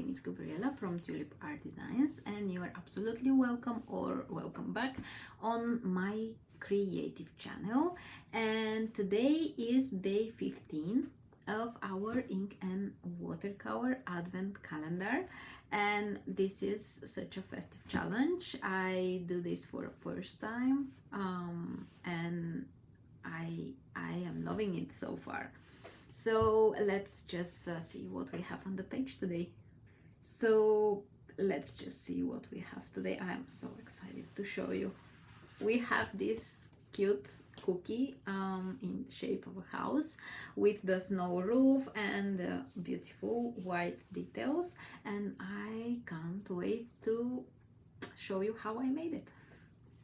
name is Gabriela from Tulip Art Designs, and you are absolutely welcome or welcome back on my creative channel. And today is day 15 of our ink and watercolor advent calendar, and this is such a festive challenge. I do this for the first time, and I am loving it so far. So let's just see what we have on the page today. So let's just see what we have today. I am so excited to show you. We have this cute cookie in the shape of a house with the snow roof and the beautiful white details, and I can't wait to show you how I made it.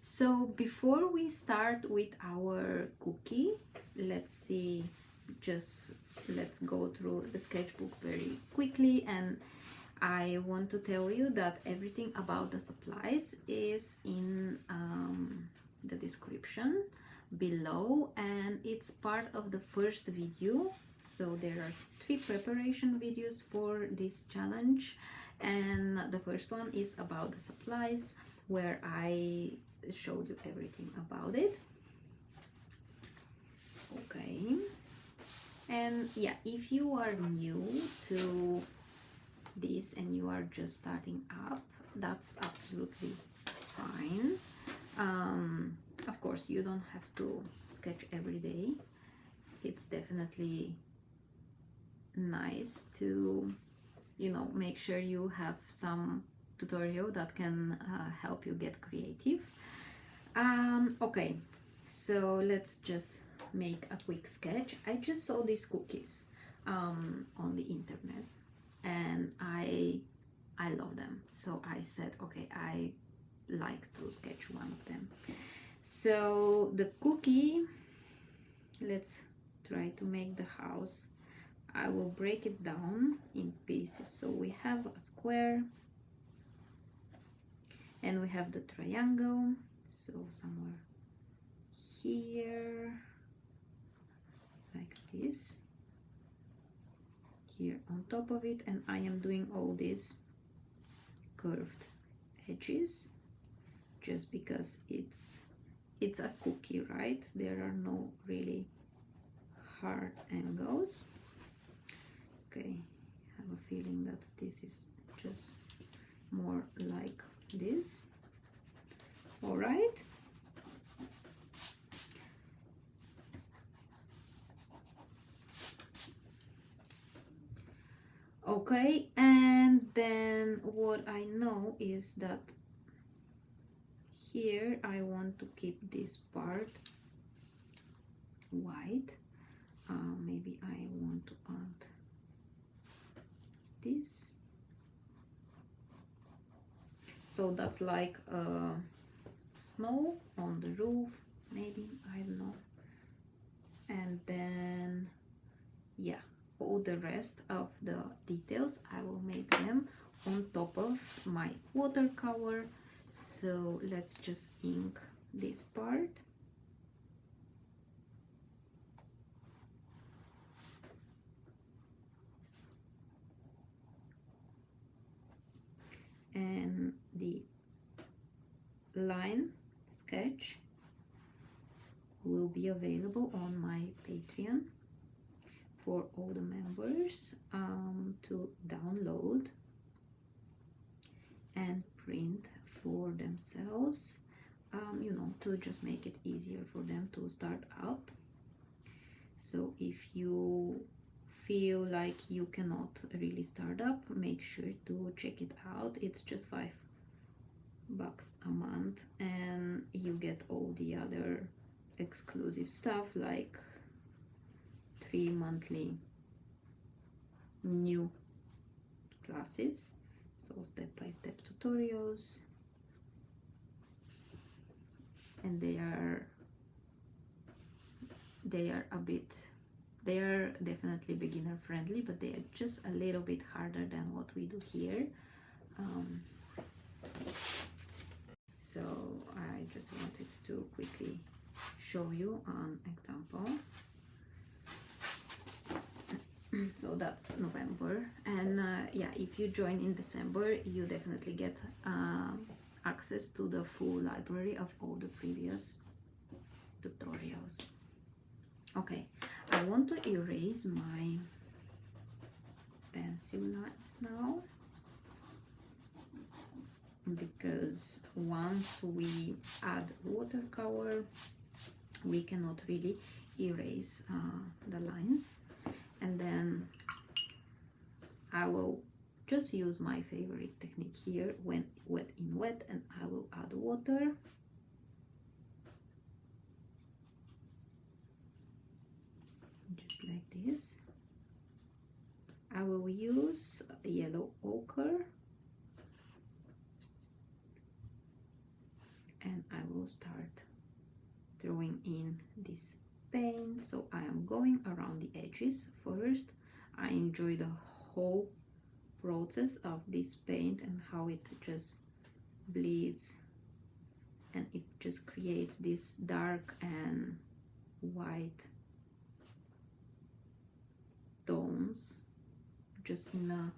So before we start with our cookie, let's go through the sketchbook very quickly, and I want to tell you that everything about the supplies is in the description below, and it's part of the first video. So there are 3 preparation videos for this challenge, and the first one is about the supplies, where I showed you everything about it. Okay, and yeah, if you are new to this and you are just starting up, that's absolutely fine. Of course, you don't have to sketch every day. It's definitely nice to, you know, make sure you have some tutorial that can help you get creative. Okay, so let's just make a quick sketch. I just saw these cookies on the internet, and I love them, so I said, okay, I like to sketch one of them. So the cookie, let's try to make the house. I will break it down in pieces. So we have a square, and we have the triangle, so somewhere here like this, here on top of it, and I am doing all these curved edges just because it's a cookie, right? There are no really hard angles. Okay, I have a feeling that this is just more like this. All right. Okay, and then what I know is that here I want to keep this part white. Maybe I want to add this. So that's like snow on the roof, maybe, I don't know. And then, yeah, all the rest of the details, I will make them on top of my watercolor. So let's just ink this part. And the line sketch will be available on my Patreon for all the members to download and print for themselves, you know, to just make it easier for them to start up. So if you feel like you cannot really start up, make sure to check it out. It's just $5 a month, and you get all the other exclusive stuff like 3 monthly new classes, so step-by-step tutorials, and they are definitely beginner friendly, but they are just a little bit harder than what we do here. So I just wanted to quickly show you an example. So that's November, and yeah, if you join in December, you definitely get access to the full library of all the previous tutorials. Okay, I want to erase my pencil lines now, because once we add watercolor, we cannot really erase the lines. And then I will just use my favorite technique here, when wet in wet, and I will add water. Just like this. I will use yellow ochre, and I will start throwing in this paint. So I am going around the edges first. I enjoy the whole process of this paint and how it just bleeds, and it just creates this dark and white tones just in a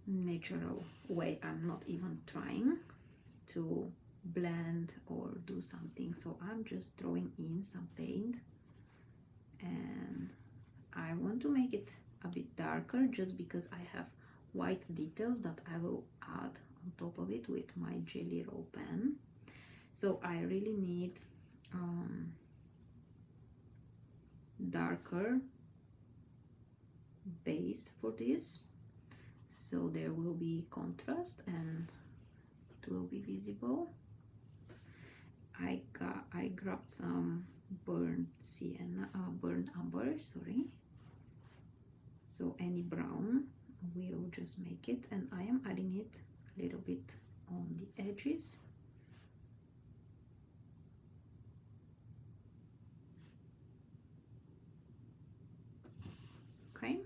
natural way. I'm not even trying to blend or do something, so I'm just throwing in some paint, and I want to make it a bit darker just because I have white details that I will add on top of it with my Jelly Roll pen. So I really need darker base for this, so there will be contrast and it will be visible. I grabbed some burnt sienna, burnt umber, sorry. So any brown will just make it, and I am adding it a little bit on the edges. Okay.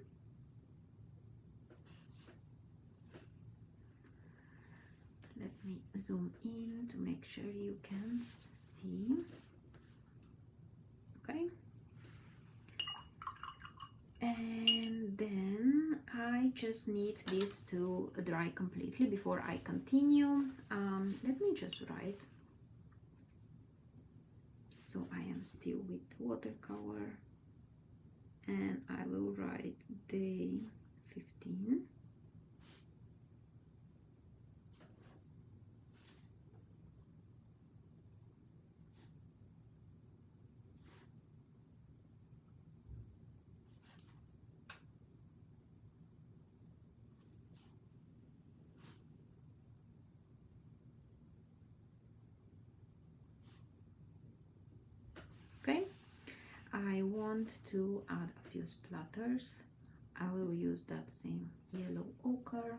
Let me zoom in to make sure you can see. Okay. And then I just need this to dry completely before I continue. Let me just write. So I am still with watercolor, and I will write day 15. Okay, I want to add a few splatters. I will use that same yellow ochre.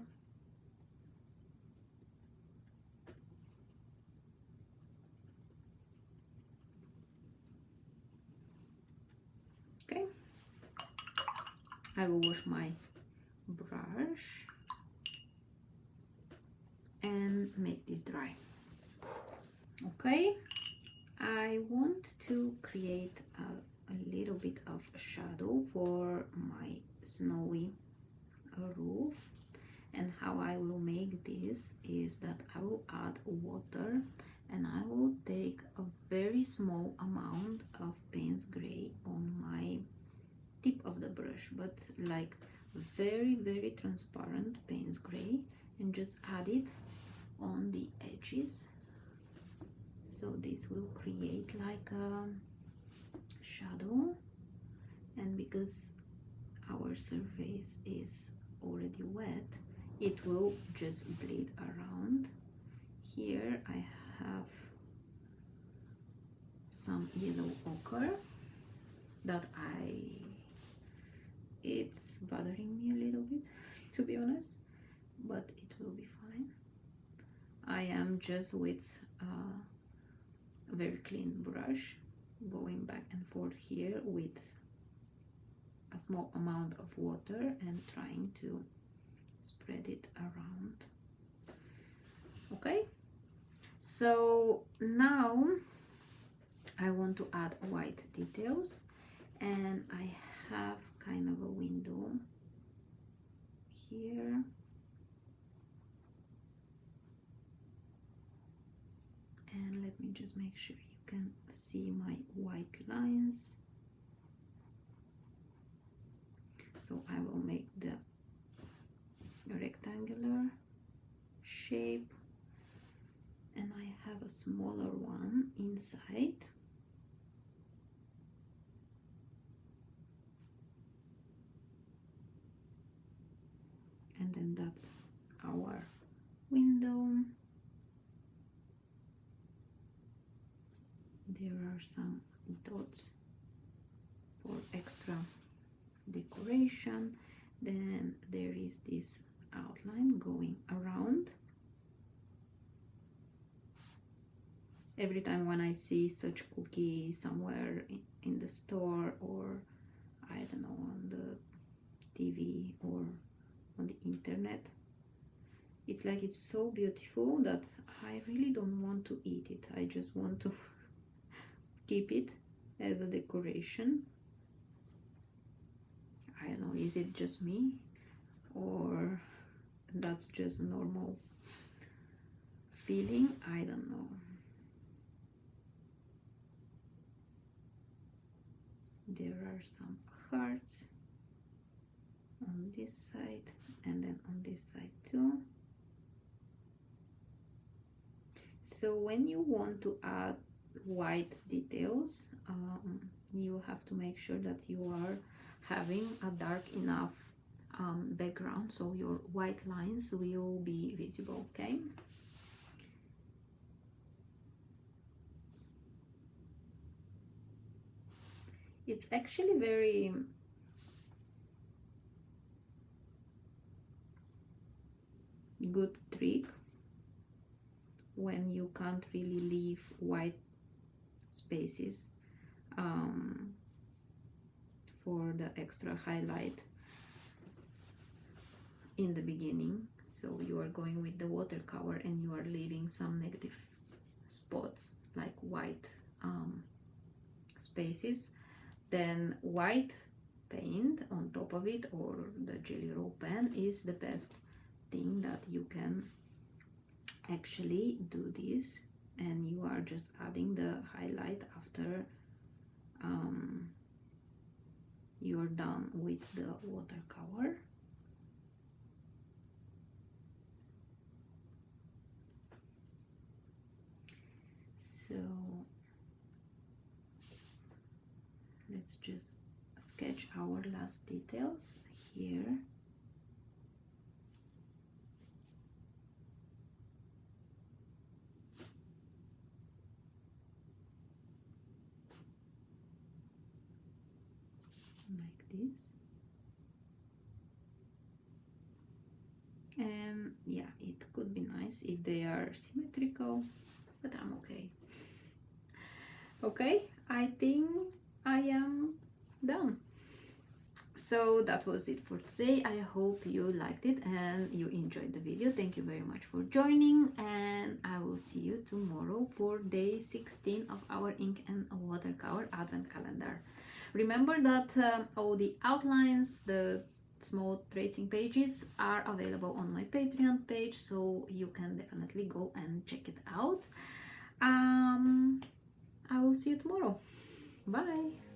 Okay, I will wash my brush and make this dry. Okay, I want to create a little bit of shadow for my snowy roof, and how I will make this is that I will add water, and I will take a very small amount of Payne's gray on my tip of the brush, but like very transparent Payne's gray, and just add it on the edges. So this will create like a shadow, and because our surface is already wet, it will just bleed around. Here I have some yellow ochre that it's bothering me a little bit, to be honest, but it will be fine. I am just with a very clean brush going back and forth here with a small amount of water and trying to spread it around. Okay, so now I want to add white details, and I have kind of a window here. And let me just make sure you can see my white lines. So I will make the rectangular shape, and I have a smaller one inside. And then that's our window. There are some dots for extra decoration. Then there is this outline going around. Every time when I see such cookie somewhere in the store, or I don't know, on the TV or on the internet, it's like it's so beautiful that I really don't want to eat it. I just want to keep it as a decoration. I don't know, is it just me, or that's just a normal feeling? I don't know. There are some hearts on this side and then on this side too. So when you want to add white details, you have to make sure that you are having a dark enough background so your white lines will be visible, okay? It's actually very good trick when you can't really leave white spaces for the extra highlight in the beginning. So you are going with the watercolor and you are leaving some negative spots like white spaces. Then white paint on top of it, or the Jelly Roll pen, is the best thing that you can actually do this, and you are just adding the highlight after you're done with the watercolor. So let's just sketch our last details here. Like this. And yeah, it could be nice if they are symmetrical, but I'm okay. Okay, I think I am done. So that was it for today. I hope you liked it and you enjoyed the video. Thank you very much for joining, and I will see you tomorrow for day 16 of our ink and watercolor advent calendar. Remember that all the outlines, the small tracing pages, are available on my Patreon page, so you can definitely go and check it out. I will see you tomorrow. Bye.